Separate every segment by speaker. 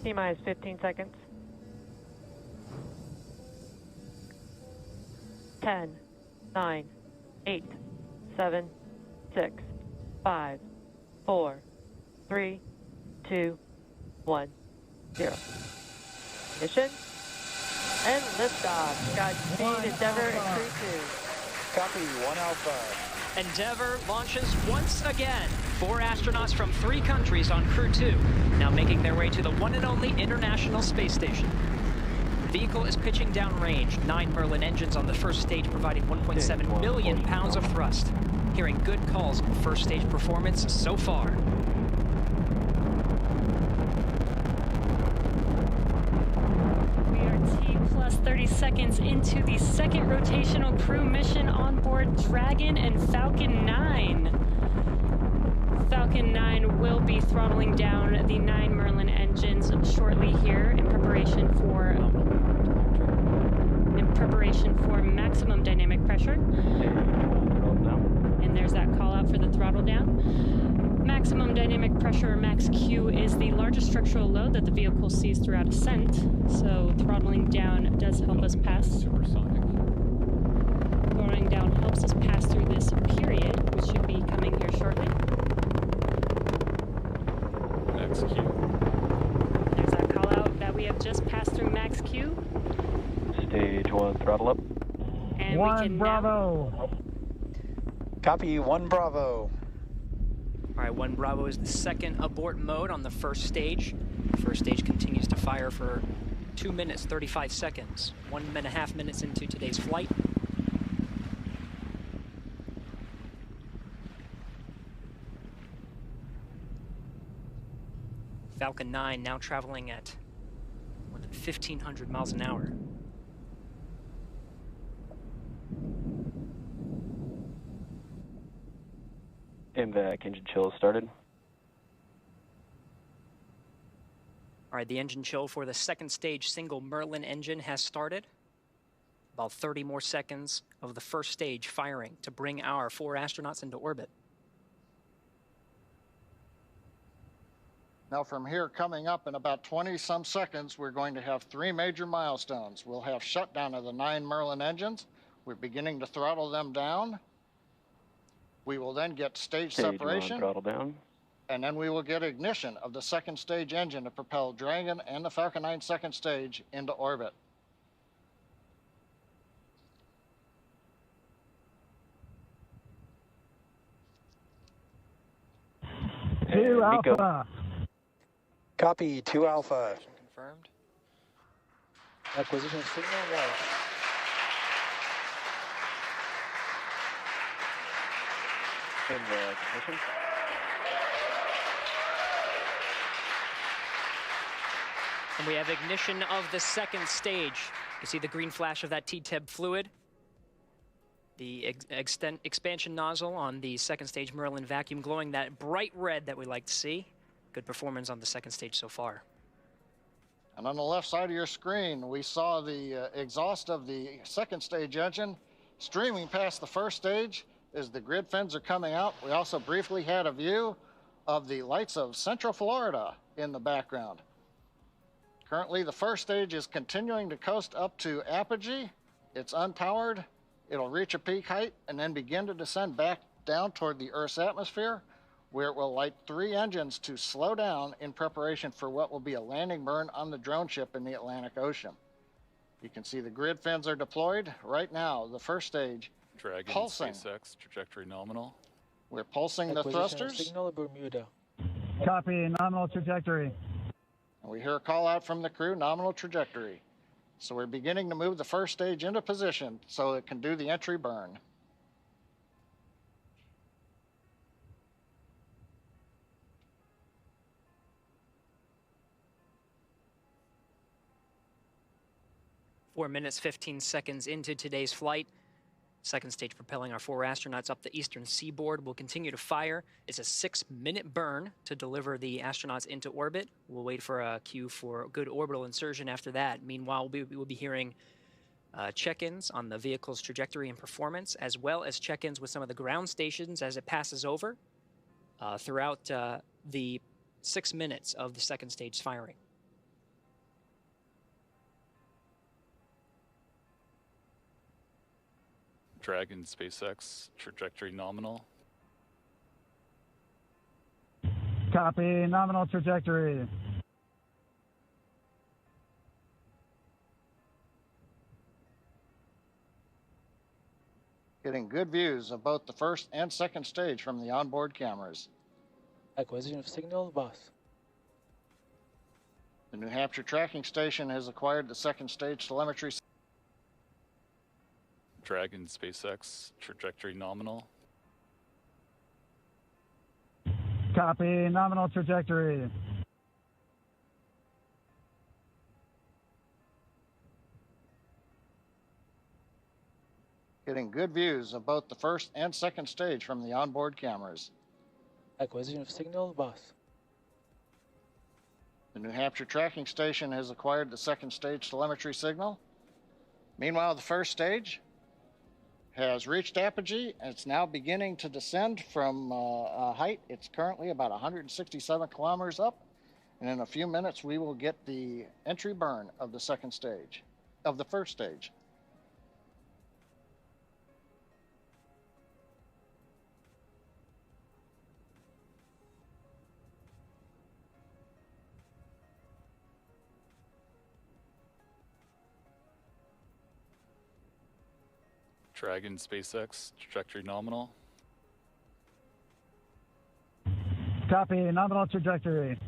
Speaker 1: T-minus 15 seconds. 10, 9, 8, 7, 6, 5, 4, 3, 2, 1, 0. Ignition. And liftoff. Godspeed, Endeavour and Crew-2.
Speaker 2: Copy, 1 Alpha.
Speaker 3: Endeavour launches once again. 4 astronauts from 3 countries on Crew-2, now making their way to the one and only International Space Station. The vehicle is pitching downrange. 9 Merlin engines on the first stage, providing 1.7 million pounds of thrust. Hearing good calls on first stage performance so far.
Speaker 4: We are T plus 30 seconds into the second rotational crew mission on board Dragon and Falcon 9. Falcon 9 will be throttling down the 9 Merlin engines shortly here in preparation for maximum dynamic pressure. And there's that call out for the throttle down. Maximum dynamic pressure, or max Q, is the largest structural load that the vehicle sees throughout ascent. So throttling down does help us pass. Throttling down helps us pass through this period, which should be coming here shortly.
Speaker 5: Max Q.
Speaker 4: There's that call out that we have just passed through max Q.
Speaker 2: Stage 1, throttle up.
Speaker 4: And
Speaker 6: 1
Speaker 4: we can
Speaker 6: Bravo.
Speaker 2: Copy, 1 Bravo.
Speaker 3: All right, 1 Bravo is the second abort mode on the first stage. The first stage continues to fire for 2 minutes, 35 seconds. 1.5 minutes into today's flight. Falcon 9 now traveling at more than 1,500 miles an hour.
Speaker 2: MVAC engine chill started.
Speaker 3: All right, the engine chill for the second stage single Merlin engine has started. About 30 more seconds of the first stage firing to bring our 4 astronauts into orbit.
Speaker 7: Now from here, coming up in about 20-some seconds, we're going to have 3 major milestones. We'll have shutdown of the 9 Merlin engines. We're beginning to throttle them down. We will then get stage separation.
Speaker 2: 1, throttle down.
Speaker 7: And then we will get ignition of the second stage engine to propel Dragon and the Falcon 9 second stage into orbit.
Speaker 6: Two
Speaker 2: Nico.
Speaker 6: Alpha.
Speaker 2: Copy, 2 Alpha.
Speaker 3: Confirmed.
Speaker 2: Acquisition signal, right. Ignition.
Speaker 3: And we have ignition of the second stage. You see the green flash of that T-TEB fluid. The expansion nozzle on the second stage Merlin vacuum glowing that bright red that we like to see. Good performance on the second stage so far.
Speaker 7: And on the left side of your screen, we saw the exhaust of the second stage engine streaming past the first stage as the grid fins are coming out. We also briefly had a view of the lights of Central Florida in the background. Currently, the first stage is continuing to coast up to apogee. It's unpowered. It'll reach a peak height and then begin to descend back down toward the Earth's atmosphere, where it will light 3 engines to slow down in preparation for what will be a landing burn on the drone ship in the Atlantic Ocean. You can see the grid fins are deployed. Right now, the first stage
Speaker 5: Dragon,
Speaker 7: pulsing.
Speaker 5: SpaceX, trajectory nominal.
Speaker 7: We're pulsing the thrusters.
Speaker 2: Signal Bermuda.
Speaker 6: Copy, nominal trajectory.
Speaker 7: And we hear a call out from the crew, nominal trajectory. So we're beginning to move the first stage into position so it can do the entry burn.
Speaker 3: Four minutes, 15 seconds into today's flight. Second stage propelling our 4 astronauts up the eastern seaboard. We'll continue to fire. It's a 6-minute burn to deliver the astronauts into orbit. We'll wait for a cue for good orbital insertion after that. Meanwhile, we will be hearing check-ins on the vehicle's trajectory and performance, as well as check-ins with some of the ground stations as it passes over throughout the 6 minutes of the second stage firing.
Speaker 5: Dragon SpaceX, trajectory nominal.
Speaker 6: Copy, nominal trajectory.
Speaker 7: Getting good views of both the first and second stage from the onboard cameras.
Speaker 2: Acquisition of signal, boss.
Speaker 7: The New Hampshire tracking station has acquired the second stage telemetry.
Speaker 5: Dragon SpaceX, trajectory nominal.
Speaker 6: Copy, nominal trajectory.
Speaker 7: Getting good views of both the first and second stage from the onboard cameras.
Speaker 2: Acquisition of signal, boss.
Speaker 7: The New Hampshire tracking station has acquired the second stage telemetry signal. Meanwhile, the first stage has reached apogee and it's now beginning to descend from a height. It's currently about 167 kilometers up. And in a few minutes, we will get the entry burn of the second stage, of the first stage.
Speaker 5: Dragon SpaceX, trajectory nominal.
Speaker 6: Copy, nominal trajectory.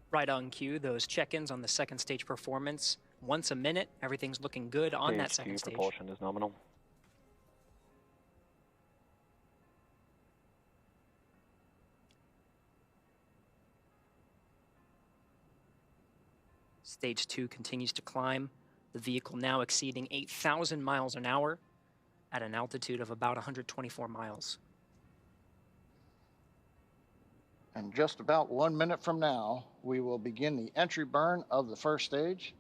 Speaker 3: Right on cue, those check-ins on the second stage performance. Once a minute, everything's looking good on that second stage.
Speaker 2: Propulsion is nominal.
Speaker 3: Stage 2 continues to climb. The vehicle now exceeding 8,000 miles an hour at an altitude of about 124 miles.
Speaker 7: And just about 1 minute from now, we will begin the entry burn of the first stage.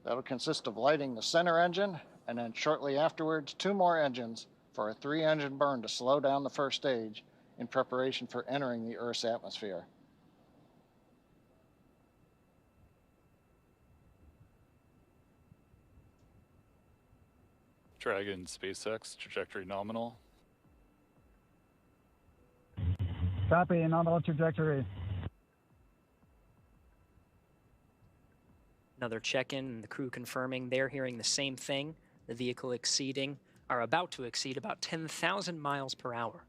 Speaker 7: That'll consist of lighting the center engine, and then shortly afterwards, 2 more engines for a 3-engine burn to slow down the first stage in preparation for entering the Earth's atmosphere.
Speaker 5: Dragon SpaceX, trajectory nominal.
Speaker 6: Copy, nominal trajectory.
Speaker 3: Another check-in, and the crew confirming they're hearing the same thing. The vehicle exceeding, are about to exceed about 10,000 miles per hour.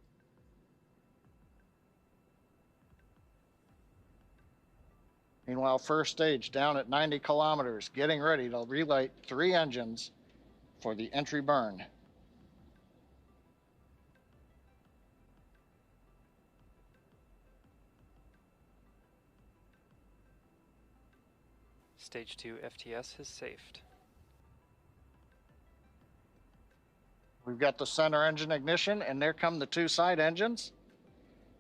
Speaker 7: Meanwhile, first stage down at 90 kilometers, getting ready to relight 3 engines for the entry burn.
Speaker 8: Stage 2 FTS has safed.
Speaker 7: We've got the center engine ignition, and there come the 2 side engines.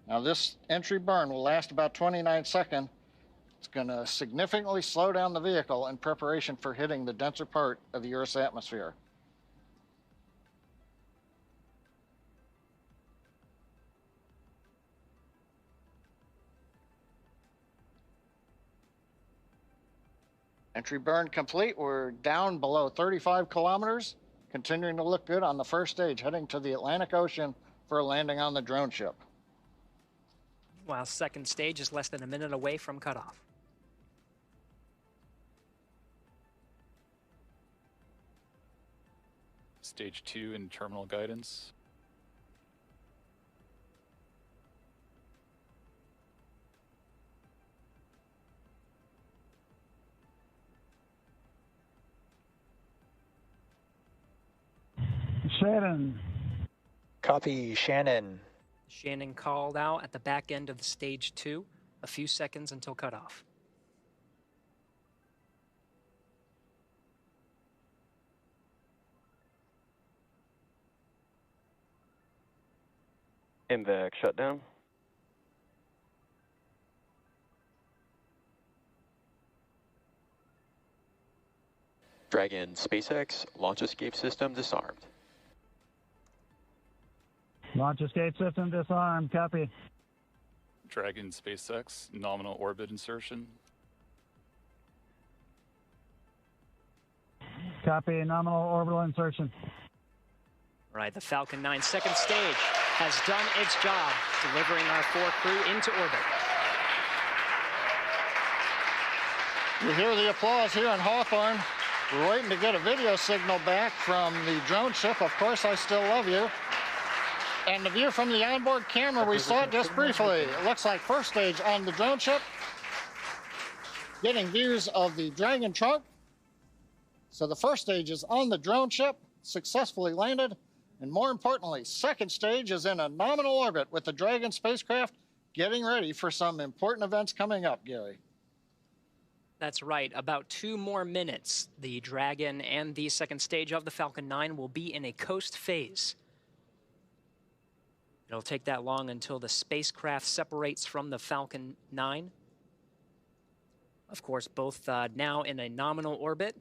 Speaker 7: Now this entry burn will last about 29 seconds. It's going to significantly slow down the vehicle in preparation for hitting the denser part of the Earth's atmosphere. Entry burn complete. We're down below 35 kilometers, continuing to look good on the first stage, heading to the Atlantic Ocean for a landing on the drone ship.
Speaker 3: While second stage is less than a minute away from cutoff.
Speaker 5: Stage 2 in terminal guidance.
Speaker 6: Shannon.
Speaker 2: Copy, Shannon.
Speaker 3: Shannon called out at the back end of the stage 2, a few seconds until cutoff.
Speaker 2: MVAC shutdown.
Speaker 9: Dragon SpaceX launch escape system disarmed.
Speaker 6: Launch escape system disarmed. Copy.
Speaker 5: Dragon SpaceX, nominal orbit insertion.
Speaker 6: Copy, nominal orbital insertion.
Speaker 3: All right, the Falcon 9 second stage has done its job, delivering our 4 crew into orbit.
Speaker 7: You hear the applause here in Hawthorne. We're waiting to get a video signal back from the drone ship. Of course, I still love you. And the view from the onboard camera, we saw it just briefly. It looks like first stage on the drone ship. Getting views of the Dragon trunk. So the first stage is on the drone ship, successfully landed. And more importantly, second stage is in a nominal orbit with the Dragon spacecraft getting ready for some important events coming up, Gary.
Speaker 3: That's right. About 2 more minutes. The Dragon and the second stage of the Falcon 9 will be in a coast phase. It'll take that long until the spacecraft separates from the Falcon 9. Of course, both now in a nominal orbit.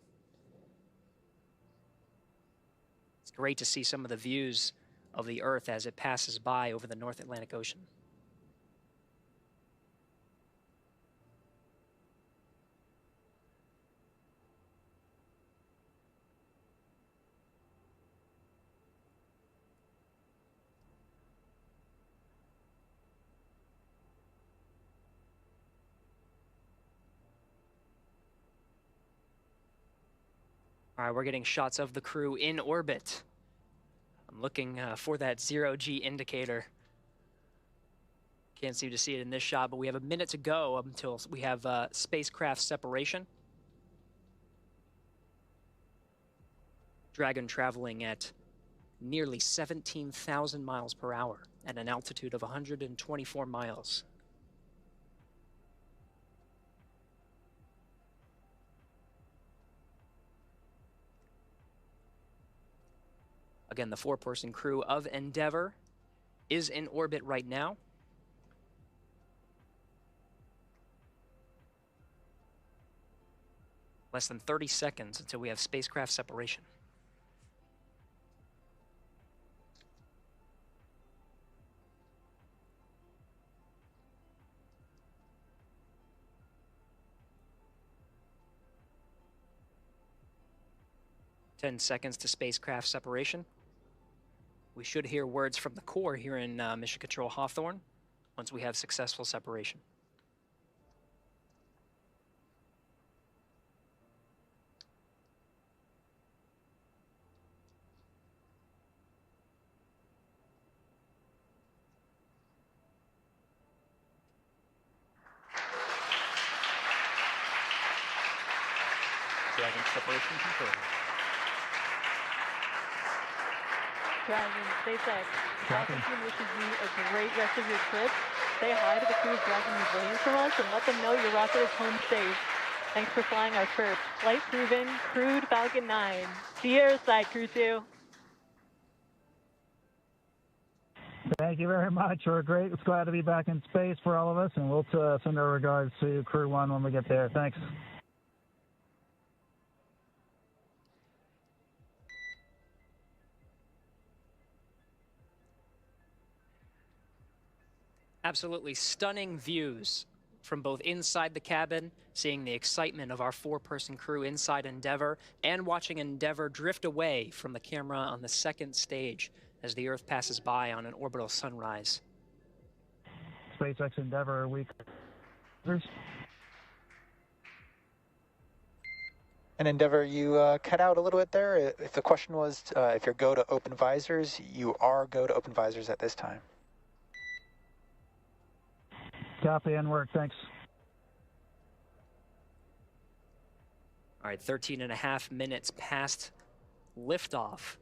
Speaker 3: It's great to see some of the views of the Earth as it passes by over the North Atlantic Ocean. All right, we're getting shots of the crew in orbit. I'm looking for that 0G indicator. Can't seem to see it in this shot, but we have a minute to go until we have spacecraft separation. Dragon traveling at nearly 17,000 miles per hour at an altitude of 124 miles. Again, the 4-person crew of Endeavour is in orbit right now. Less than 30 seconds until we have spacecraft separation. Ten seconds to spacecraft separation. We should hear words from the core here in Mission Control Hawthorne once we have successful separation.
Speaker 2: Dragon separation confirmed.
Speaker 1: Dragon, SpaceX, I
Speaker 6: Copy.
Speaker 1: think we wishes you a great rest of your trip. Say hi to the crew of Dragon who's waiting for us and let them know your rocket is home safe. Thanks for flying our first flight-proven, crewed Falcon 9. See you airside, Crew-2.
Speaker 6: Thank you very much. We're great. It's glad to be back in space for all of us, and we'll send our regards to Crew 1 when we get there. Thanks.
Speaker 3: Absolutely stunning views from both inside the cabin, seeing the excitement of our 4-person crew inside Endeavour, and watching Endeavour drift away from the camera on the second stage as the Earth passes by on an orbital sunrise.
Speaker 6: SpaceX Endeavour week.
Speaker 2: And Endeavour, you cut out a little bit there. If the question was if you're go to open visors, you are go to open visors at this time.
Speaker 6: Copy and work. Thanks.
Speaker 3: All right, 13 and a half minutes past liftoff